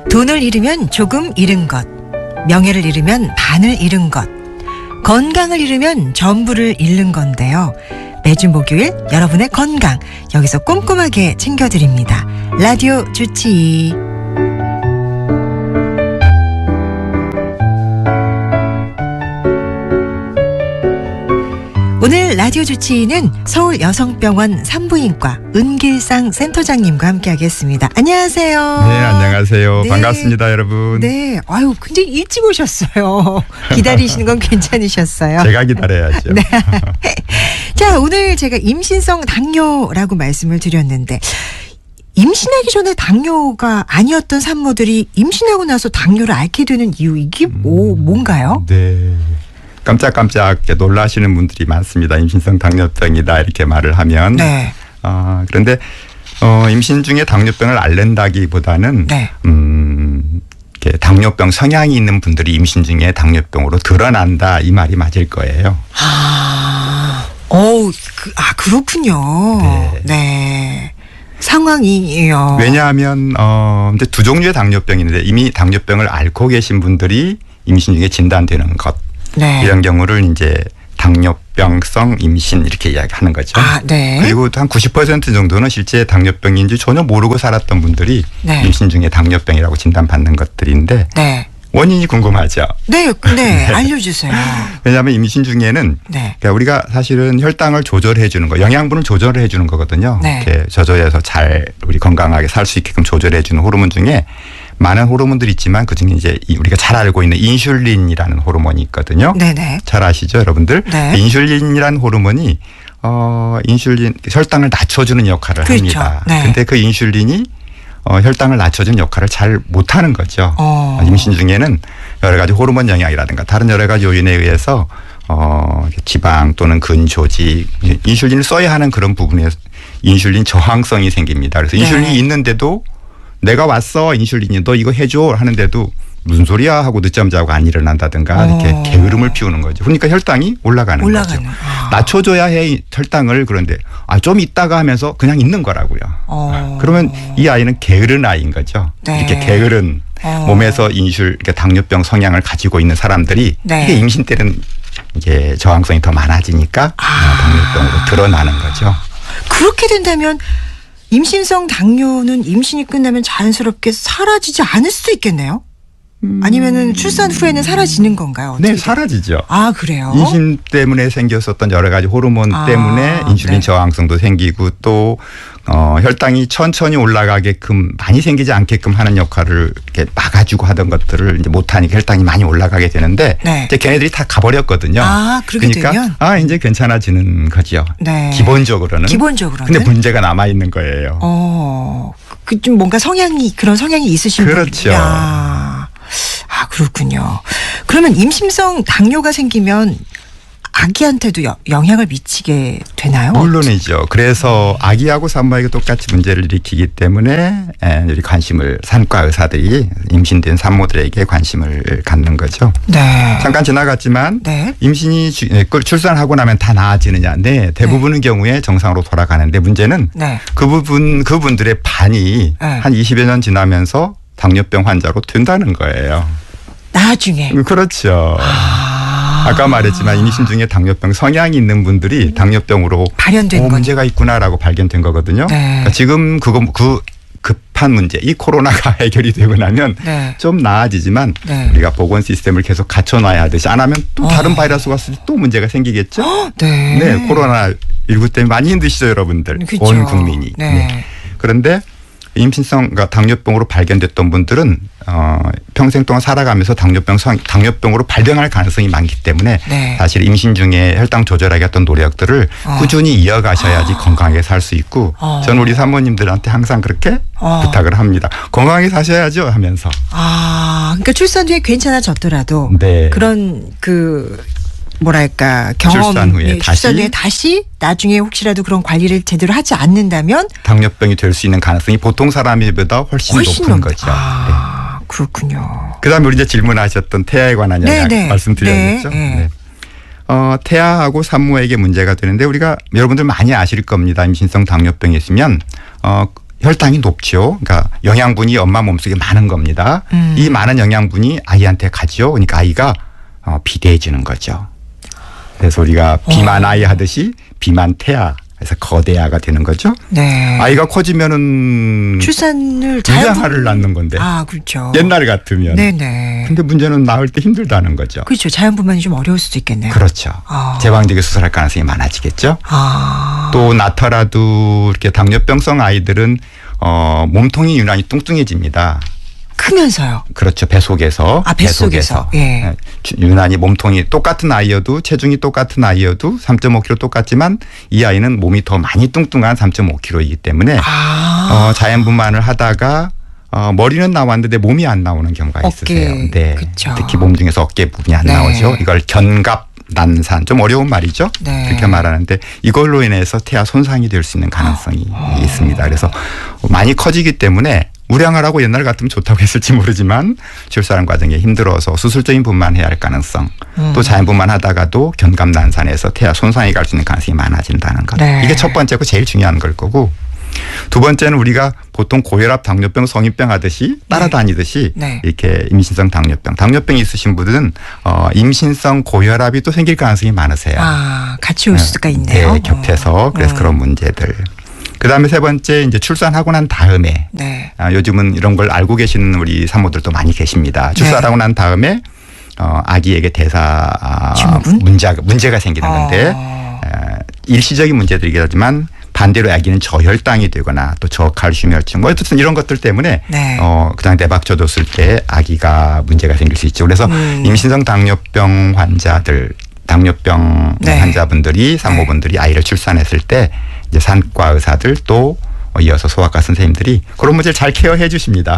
돈을 잃으면 조금 잃은 것, 명예를 잃으면 반을 잃은 것, 건강을 잃으면 전부를 잃는 건데요. 매주 목요일 여러분의 건강 여기서 꼼꼼하게 챙겨드립니다. 라디오 주치. 오늘 라디오 주치의는 서울여성병원 산부인과 은길상 센터장님과 함께하겠습니다. 안녕하세요. 네, 안녕하세요. 네. 반갑습니다, 여러분. 네, 아유, 굉장히 일찍 오셨어요. 기다리시는 건 괜찮으셨어요? 제가 기다려야죠. 네. 자, 오늘 제가 임신성 당뇨라고 말씀을 드렸는데, 임신하기 전에 당뇨가 아니었던 산모들이 임신하고 나서 당뇨를 앓게 되는 이유, 이게 뭔가요? 네. 깜짝깜짝 놀라시는 분들이 많습니다. 임신성 당뇨병이다 이렇게 말을 하면. 네. 그런데 임신 중에 당뇨병을 앓는다기보다는 네. 이렇게 당뇨병 성향이 있는 분들이 임신 중에 당뇨병으로 드러난다 이 말이 맞을 거예요. 그렇군요. 네. 네. 상황이에요. 왜냐하면 이제 두 종류의 당뇨병이 있는데 이미 당뇨병을 앓고 계신 분들이 임신 중에 진단되는 것. 네. 이런 경우를 이제 당뇨병성 임신 이렇게 이야기하는 거죠. 네. 그리고 한 90% 정도는 실제 당뇨병인지 전혀 모르고 살았던 분들이 네. 임신 중에 당뇨병이라고 진단받는 것들인데 네. 원인이 궁금하죠. 네, 알려주세요. 왜냐하면 임신 중에는 네. 그러니까 우리가 사실은 혈당을 조절해 주는 거, 영양분을 조절해 주는 거거든요. 네. 이렇게 저조해서 잘 우리 건강하게 살 수 있게끔 조절해 주는 호르몬 중에 많은 호르몬들이 있지만 그중에 이제 우리가 잘 알고 있는 인슐린이라는 호르몬이 있거든요. 네네. 잘 아시죠, 여러분들? 네. 인슐린이라는 호르몬이 인슐린 혈당을 낮춰주는 역할을 그렇죠. 합니다. 네. 근데 그 인슐린이 혈당을 낮춰주는 역할을 잘 못하는 거죠. 임신 중에는 여러 가지 호르몬 영향이라든가 다른 여러 가지 요인에 의해서 지방 또는 근조직 인슐린을 써야 하는 그런 부분에 인슐린 저항성이 생깁니다. 그래서 인슐린이 네. 있는데도 내가 왔어 인슐린이 너 이거 해줘 하는데도 무슨 소리야 하고 늦잠 자고 안 일어난다든가 이렇게 게으름을 피우는 거죠. 그러니까 혈당이 올라가는 거죠. 낮춰줘야 해 혈당을. 그런데 좀 있다가 하면서 그냥 있는 거라고요. 그러면 이 아이는 게으른 아이인 거죠. 네. 이렇게 게으른 몸에서 이렇게 당뇨병 성향을 가지고 있는 사람들이 네. 이게 임신 때는 이게 저항성이 더 많아지니까 당뇨병으로 드러나는 거죠. 그렇게 된다면 임신성 당뇨는 임신이 끝나면 자연스럽게 사라지지 않을 수도 있겠네요. 아니면은 출산 후에는 사라지는 건가요? 네, 사라지죠. 그래요? 임신 때문에 생겼었던 여러 가지 호르몬 때문에 인슐린 네. 저항성도 생기고 또 혈당이 천천히 올라가게끔 많이 생기지 않게끔 하는 역할을 이렇게 막아주고 하던 것들을 이제 못하니까 혈당이 많이 올라가게 되는데 네. 이제 걔네들이 다 가버렸거든요. 그렇게 그러니까 되면? 이제 괜찮아지는 거죠. 네. 기본적으로는. 근데 문제가 남아 있는 거예요. 좀 뭔가 그런 성향이 있으신 그렇죠. 그렇군요. 그러면 임신성 당뇨가 생기면 아기한테도 영향을 미치게 되나요? 물론이죠. 그래서 아기하고 산모에게 똑같이 문제를 일으키기 때문에 우리 산과 의사들이 임신된 산모들에게 관심을 갖는 거죠. 네. 잠깐 지나갔지만 네. 임신이 출산하고 나면 다 나아지느냐? 네. 대부분의 경우에 정상으로 돌아가는데 문제는 네. 그분들의 반이 네. 한 20여 년 지나면서 당뇨병 환자로 된다는 거예요. 나중에. 그렇죠. 아까 말했지만 임신 중에 당뇨병 성향이 있는 분들이 당뇨병으로 발현된 문제가 있구나라고 발견된 거거든요. 네. 그러니까 지금 그 급한 문제, 이 코로나가 해결이 되고 나면 네. 좀 나아지지만 네. 우리가 보건 시스템을 계속 갖춰놔야 하듯이 안 하면 또 다른 바이러스가 왔을 때 또 문제가 생기겠죠. 네. 네, 코로나19 때문에 많이 힘드시죠, 여러분들. 그쵸. 온 국민이. 네. 네. 그런데 임신성 당뇨병으로 발견됐던 분들은 평생 동안 살아가면서 당뇨병으로 발병할 가능성이 많기 때문에 네. 사실 임신 중에 혈당 조절하기 했던 노력들을 꾸준히 이어가셔야지 건강하게 살 수 있고 저는 우리 사모님들한테 항상 그렇게 부탁을 합니다. 건강하게 사셔야죠 하면서. 그러니까 출산 후에 괜찮아졌더라도 네. 그런 출산 후에 다시 나중에 혹시라도 그런 관리를 제대로 하지 않는다면 당뇨병이 될 수 있는 가능성이 보통 사람보다 훨씬 높은 거죠. 그렇군요. 그다음에 우리 이제 질문하셨던 태아에 관한 이야기 말씀드렸죠. 네. 태아하고 산모에게 문제가 되는데 우리가 여러분들 많이 아실 겁니다. 임신성 당뇨병이 있으면 혈당이 높죠. 그러니까 영양분이 엄마 몸속에 많은 겁니다. 이 많은 영양분이 아이한테 가죠. 그러니까 아이가 비대해지는 거죠. 그래서 우리가 비만 아이 하듯이 비만 태아, 그래서 거대아가 되는 거죠. 네. 아이가 커지면은 출산을 자연분만을 낳는 건데. 아, 그렇죠. 옛날 같으면. 네네. 근데 문제는 낳을 때 힘들다는 거죠. 그렇죠. 자연분만이 좀 어려울 수도 있겠네요. 그렇죠. 제왕절개 수술할 가능성이 많아지겠죠. 또 낳더라도 이렇게 당뇨병성 아이들은 몸통이 유난히 뚱뚱해집니다. 크면서요. 그렇죠. 뱃속에서. 뱃속에서. 예. 유난히 몸통이 똑같은 아이여도 체중이 똑같은 아이여도 3.5kg 똑같지만 이 아이는 몸이 더 많이 뚱뚱한 3.5kg이기 때문에 자연분만을 하다가 머리는 나왔는데 몸이 안 나오는 경우가 있으세요. 네. 그쵸. 특히 몸 중에서 어깨 부분이 안 나오죠. 이걸 견갑 난산, 좀 어려운 말이죠. 네. 그렇게 말하는데 이걸로 인해서 태아 손상이 될 수 있는 가능성이 있습니다. 그래서 많이 커지기 때문에 우량을 하고 옛날 같으면 좋다고 했을지 모르지만 출산 과정에 힘들어서 수술적인 분만해야 할 가능성, 또 자연분만 하다가도 견갑난산에서 태아 손상이 갈 수 있는 가능성이 많아진다는 것. 네. 이게 첫 번째고 제일 중요한 걸 거고, 두 번째는 우리가 보통 고혈압, 당뇨병, 성인병 하듯이 따라다니듯이 네. 이렇게 임신성 당뇨병이 있으신 분들은 임신성 고혈압이 또 생길 가능성이 많으세요. 같이 올 수가 있네요. 네, 겹쳐서. 그래서 그런 문제들. 그다음에 세 번째 이제 출산하고 난 다음에 네. 요즘은 이런 걸 알고 계시는 우리 산모들도 많이 계십니다. 출산하고 난 다음에 아기에게 대사 문제가 생기는 건데 일시적인 문제들이긴 하지만 반대로 아기는 저혈당이 되거나 또 저칼슘 혈증 뭐 어쨌든 이런 것들 때문에 네. 그냥 내박쳐뒀을 때 아기가 문제가 생길 수 있죠. 그래서 임신성 당뇨병 환자들 당뇨병 네. 환자분들이 산모분들이 아이를 출산했을 때 이제 산과 의사들 또 이어서 소아과 선생님들이 그런 문제를 잘 케어해 주십니다.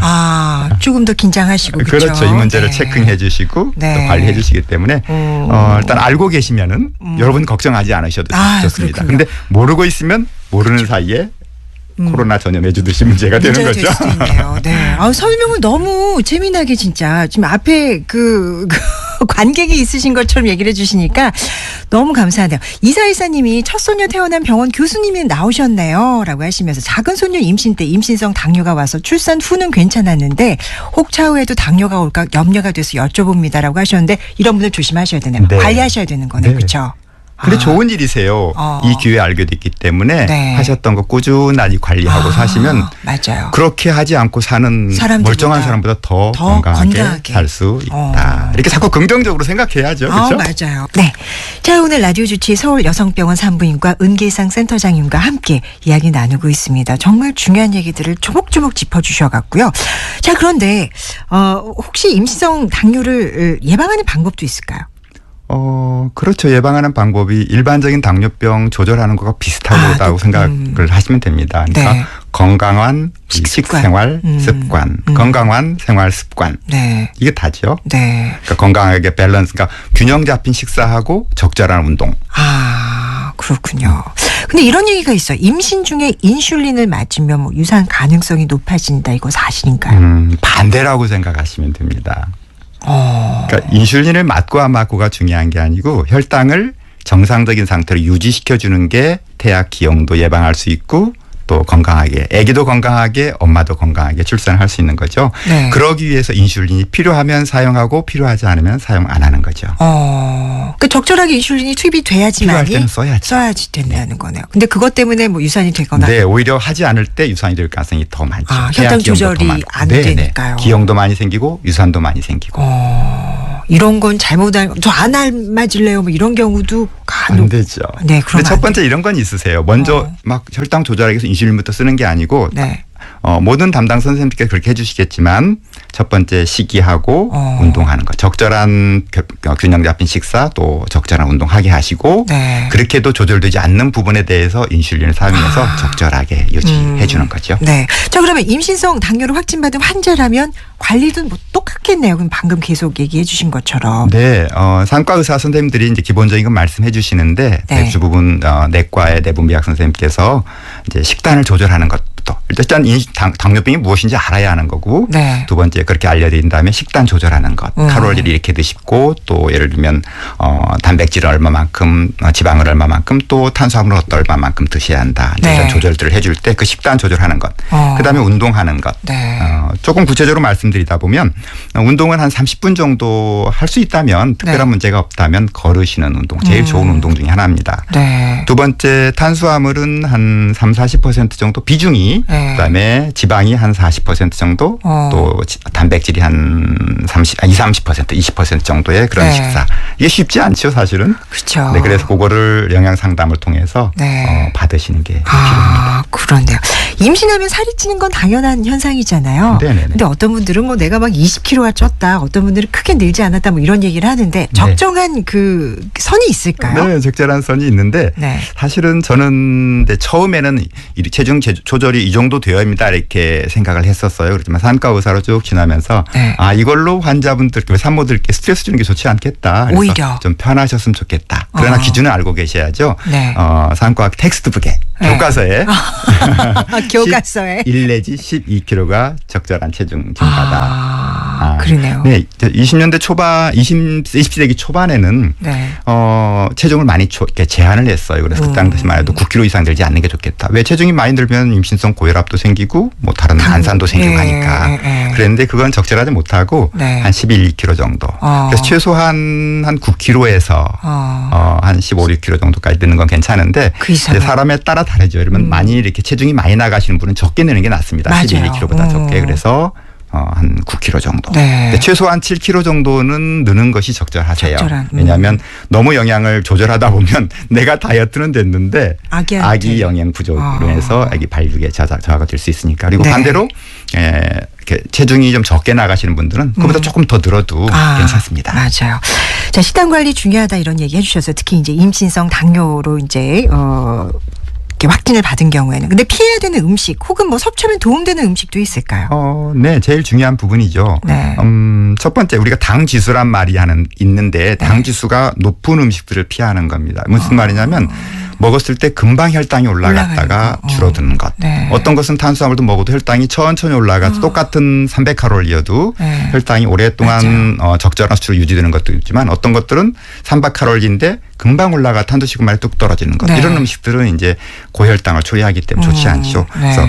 조금 더 긴장하시고 그렇죠. 이 문제를 네. 체크해 주시고 네. 또 관리해 주시기 때문에 일단 알고 계시면은 여러분 걱정하지 않으셔도 좋습니다. 그런데 모르고 있으면 모르는 사이에 코로나 전염 해주듯이 문제가 되는 거죠. 될 수도 있네요. 네. 설명을 너무 재미나게 진짜 지금 앞에 관객이 있으신 것처럼 얘기를 해주시니까 너무 감사하네요. 이사일사님이 첫 소녀 태어난 병원 교수님이 나오셨네요. 라고 하시면서 작은 소녀 임신 때 임신성 당뇨가 와서 출산 후는 괜찮았는데 혹 차후에도 당뇨가 올까 염려가 돼서 여쭤봅니다. 라고 하셨는데 이런 분들 조심하셔야 되네요. 네. 관리하셔야 되는 거네요. 네. 그렇죠? 근데 좋은 일이세요. 이 기회에 알게 됐기 때문에 네. 하셨던 거 꾸준히 관리하고 사시면 맞아요. 그렇게 하지 않고 사는 멀쩡한 사람보다 더 건강하게 살 수 있다. 이렇게 자꾸 긍정적으로 생각해야죠. 그렇죠? 맞아요. 네. 자, 오늘 라디오 주치 서울여성병원 산부인과 은계상 센터장님과 함께 이야기 나누고 있습니다. 정말 중요한 얘기들을 조목조목 짚어주셔갖고요. 자, 그런데 혹시 임신성 당뇨를 예방하는 방법도 있을까요? 그렇죠. 예방하는 방법이 일반적인 당뇨병 조절하는 것과 비슷하다고 생각을 하시면 됩니다. 그러니까 네. 건강한 식생활 습관, 건강한 생활 습관. 네. 이게 다죠. 네. 그러니까 건강하게 밸런스, 그러니까 균형 잡힌 식사하고 적절한 운동. 그렇군요. 근데 이런 얘기가 있어요. 임신 중에 인슐린을 맞으면 뭐 유산 가능성이 높아진다. 이거 사실인가요? 반대라고 생각하시면 됩니다. 그러니까 인슐린을 맞고 안 맞고가 중요한 게 아니고 혈당을 정상적인 상태로 유지시켜 주는 게 태아 기형도 예방할 수 있고 또 건강하게 아기도 건강하게 엄마도 건강하게 출산을 할 수 있는 거죠. 네. 그러기 위해서 인슐린이 필요하면 사용하고 필요하지 않으면 사용 안 하는 거죠. 그러니까 적절하게 인슐린이 투입이 돼야지만이 필요할 때는 써야지 된다는 거네요. 근데 그것 때문에 뭐 유산이 되거나. 네, 오히려 하지 않을 때 유산이 될 가능성이 더 많죠. 혈당 조절이 안 되니까요. 기형도 많이 생기고 유산도 많이 생기고. 이런 건 잘못한 저 안 맞을래요. 뭐 이런 경우도 안 되죠. 네, 그런데 첫 번째 이런 건 있으세요. 먼저 막 혈당 조절하기 위해서 인슐린부터 쓰는 게 아니고 네. 모든 담당 선생님께서 그렇게 해주시겠지만 첫 번째 식이하고 운동하는 거. 적절한 균형 잡힌 식사 또 적절한 운동하게 하시고 네. 그렇게도 조절되지 않는 부분에 대해서 인슐린을 사용해서 적절하게 유지해 주는 거죠. 네. 자, 그러면 임신성 당뇨를 확진받은 환자라면 관리도 뭐 똑같겠네요. 그럼 방금 계속 얘기해 주신 것처럼. 네. 산과 의사 선생님들이 이제 기본적인 건 말씀해 주시는데 네. 대부분 내과의 내분비학 선생님께서 이제 식단을 조절하는 것부터 것도. 일단 당뇨병이 무엇인지 알아야 하는 거고 네. 두 번째 그렇게 알려드린 다음에 식단 조절하는 것. 칼로리를 이렇게 드시고 또 예를 들면 단백질을 얼마만큼 지방을 얼마만큼 또 탄수화물을 얼마만큼 드셔야 한다. 네. 이런 조절들을 해줄 때 그 식단 조절하는 것. 그다음에 운동하는 것. 네. 조금 구체적으로 말씀드리다 보면 운동은 한 30분 정도 할 수 있다면 특별한 네. 문제가 없다면 걸으시는 운동 제일 좋은 운동 중에 하나입니다. 네. 두 번째 탄수화물은 한 30-40% 정도 비중이 네. 그다음에 지방이 한 40% 정도 또 단백질이 한 20-30% 20% 정도의 그런 네. 식사. 이게 쉽지 않죠 사실은. 그렇죠. 네, 그래서 그거를 영양 상담을 통해서 네. 받으시는 게 필요합니다. 그런데요. 임신하면 살이 찌는 건 당연한 현상이잖아요. 네네네. 근데 어떤 분들은 뭐 내가 막 20kg가 쪘다. 어떤 분들은 크게 늘지 않았다. 뭐 이런 얘기를 하는데 적정한 그 선이 있을까요? 네, 적절한 선이 있는데 네. 사실은 저는 처음에는 이 체중 조절이 이 정도 되어야 합니다 이렇게 생각을 했었어요. 그렇지만 산과 의사로 쭉 지나면서 네. 이걸로 환자분들께 산모들께 스트레스 주는 게 좋지 않겠다. 그래서 오히려 좀 편하셨으면 좋겠다. 그러나 기준을 알고 계셔야죠. 네. 산과학 텍스트북에 네. 교과서에 교과서에 1 내지 12kg가 적절한 체중 증가다. 그러네요. 네, 20년대 초반, 20세기 초반에는 네. 체중을 많이 이렇게 제한을 했어요. 그래서 그 당시만 해도 9kg 이상 들지 않는 게 좋겠다. 왜 체중이 많이 들면 임신성 고혈압도 생기고 뭐 다른 안산도 생기고 하니까. 그랬는데 그건 적절하지 못하고 네. 한 11kg 정도. 그래서 최소한 한 9kg에서 한 15, 16kg 정도까지 드는 건 괜찮은데 그 이상은. 사람에 따라 다르죠. 그러면 많이 이렇게 체중이 많이 나가시는 분은 적게 내는 게 낫습니다. 맞아요. 11kg보다 적게. 그래서 한 9kg 정도. 네. 근데 최소한 7kg 정도는 느는 것이 적절하세요. 적절한. 왜냐하면 너무 영양을 조절하다 보면 내가 다이어트는 됐는데 아기한테. 아기 영양 부족으로 해서 아기 발육에 저하가 될 수 있으니까. 그리고 네. 반대로 이렇게 체중이 좀 적게 나가시는 분들은 그보다 조금 더 늘어도 괜찮습니다. 맞아요. 자, 식단 관리 중요하다 이런 얘기 해주셔서 특히 이제 임신성 당뇨로 이제 이렇게 확진을 받은 경우에는 근데 피해야 되는 음식 혹은 뭐 섭취하면 도움되는 음식도 있을까요? 네, 제일 중요한 부분이죠. 네. 첫 번째 우리가 당 지수란 말이 있는데 당 지수가 높은 음식들을 피하는 겁니다. 무슨 말이냐면 먹었을 때 금방 혈당이 올라갔다가 줄어드는 것. 네. 어떤 것은 탄수화물도 먹어도 혈당이 천천히 올라가서 똑같은 300칼로리여도 네. 혈당이 오랫동안 적절한 수치로 유지되는 것도 있지만 어떤 것들은 300칼로리인데 금방 올라가 탄도식만에 뚝 떨어지는 것. 네. 이런 음식들은 이제 고혈당을 초래하기 때문에 좋지 않죠. 네. 그래서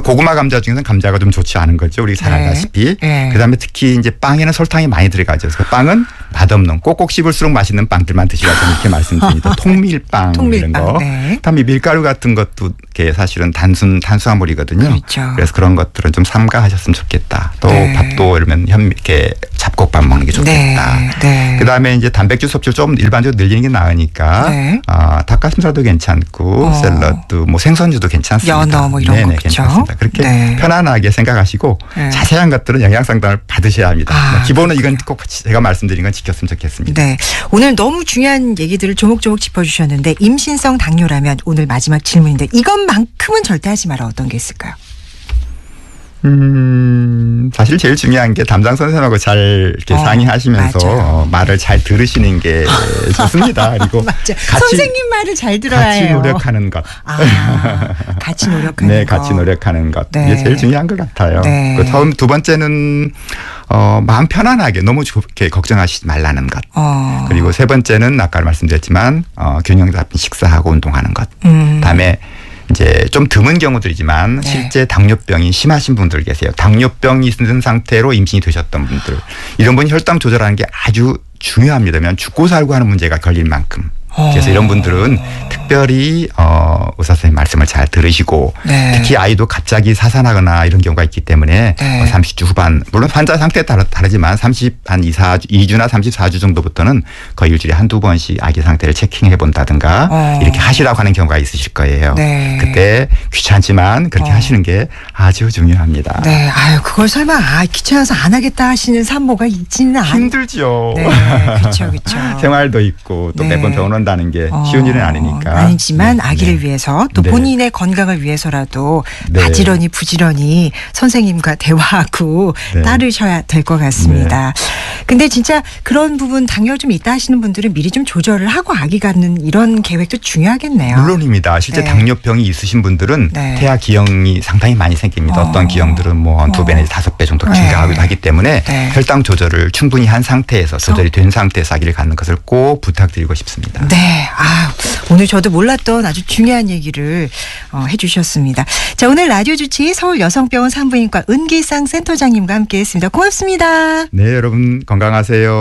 고구마 감자 중에서는 감자가 좀 좋지 않은 거죠. 우리 잘 알다시피. 네. 그다음에 특히 이제 빵에는 설탕이 많이 들어가죠. 그래서 빵은 맛없는 꼭꼭 씹을수록 맛있는 빵들만 드시라고 이렇게 말씀드립니다. 통밀빵 이런 거. 네. 그다음에 밀가루 같은 것도 이게 사실은 탄수화물이거든요. 그렇죠. 그래서 그런 것들은 좀 삼가하셨으면 좋겠다. 또 네. 밥도 이러면 이렇게 잡곡밥 먹는 게 좋겠다. 네. 네. 그다음에 이제 단백질 섭취를 좀 일반적으로 늘리는 게 나으니까 네. 닭가슴살도 괜찮고 샐러드 뭐 생선류도 괜찮습니다. 연어 뭐 이런 거 그렇죠. 괜찮습니다. 그렇게 네. 편안하게 생각하시고 네. 자세한 것들은 영양 상담을 받으셔야 합니다. 기본은 이건 꼭 제가 말씀드린 건 지켰으면 좋겠습니다. 네. 오늘 너무 중요한 얘기들을 조목조목 짚어주셨는데 임신성 당뇨라면 오늘 마지막 질문인데 이것만큼은 절대 하지 마라 어떤 게 있을까요? 사실 제일 중요한 게 담당 선생님하고 잘 이렇게 상의하시면서 말을 잘 들으시는 게 좋습니다. 그리고 맞아. 선생님 말을 잘 들어야 같이 해요. 노력하는 것. 같이 노력하는 네, 것. 같이 노력하는 것. 네. 이게 제일 중요한 것 같아요. 네. 두 번째는 마음 편안하게 너무 그렇게 걱정하시지 말라는 것. 그리고 세 번째는 아까 말씀드렸지만 균형 잡힌 식사하고 운동하는 것. 그다음에 이제 좀 드문 경우들이지만 실제 당뇨병이 심하신 분들 계세요. 당뇨병이 있는 상태로 임신이 되셨던 분들. 이런 분이 혈당 조절하는 게 아주 중요합니다. 왜냐하면 죽고 살고 하는 문제가 걸릴 만큼. 그래서 이런 분들은 특별히 의사 선생님 말씀을 잘 들으시고 특히 아이도 갑자기 사산하거나 이런 경우가 있기 때문에 30주 후반 물론 환자 상태에 다르지만 2주나 34주 정도부터는 거의 일주일에 한두 번씩 아기 상태를 체킹해 본다든가 이렇게 하시라고 하는 경우가 있으실 거예요. 그때 귀찮지만 그렇게 하시는 게 아주 중요합니다. 네, 그걸 설마 귀찮아서 안 하겠다 하시는 산모가 있지는 힘들죠. 네, 그렇죠. 생활도 있고 또 매번 병원 한다는 게 쉬운 일은 아니니까. 아니지만 네. 아기를 네. 위해서 또 네. 본인의 건강을 위해서라도 네. 바지런히 부지런히 선생님과 대화하고 네. 따르셔야 될 것 같습니다. 근데 진짜 그런 부분 당뇨 좀 있다 하시는 분들은 미리 좀 조절을 하고 아기 갖는 이런 계획도 중요하겠네요. 물론입니다. 실제 네. 당뇨병이 있으신 분들은 네. 태아 기형이 상당히 많이 생깁니다. 어떤 기형들은 뭐 한 2배 내지 5배 정도 증가하기도 하기 때문에 네. 혈당 조절을 충분히 한 상태에서 조절이 된 상태에서 아기를 갖는 것을 꼭 부탁드리고 싶습니다. 네. 오늘 저도 몰랐던 아주 중요한 얘기를 해주셨습니다. 자, 오늘 라디오 주치 서울여성병원 산부인과 은기상 센터장님과 함께했습니다. 고맙습니다. 네, 여러분 건강하세요.